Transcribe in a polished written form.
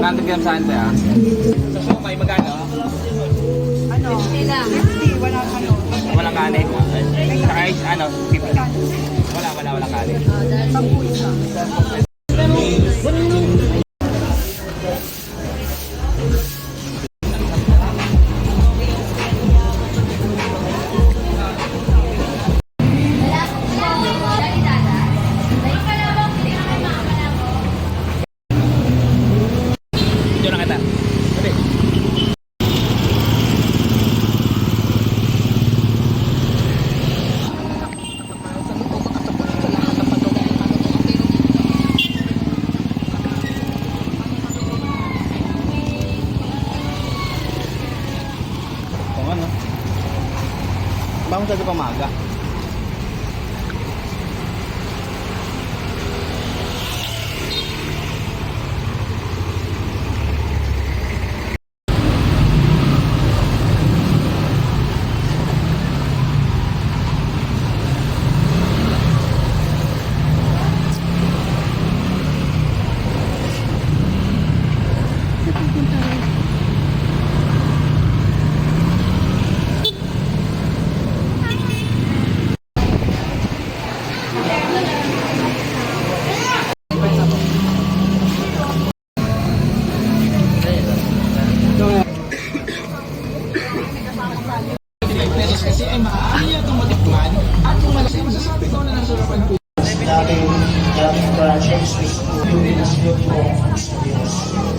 100 grams saan ba? Sa sumay, magkano? Ano? Hindi, walang ano. Walang kanin. Saka ano? 50. Wala kanin. Tampo isa. Dito na kita. Sabi. Kung ano? Bakit sa pamaga? Kasi ay maaari itong matikman at kung malaki masasabi ko na nasarapan po. Dating projects with Pilipinas Youth Conference.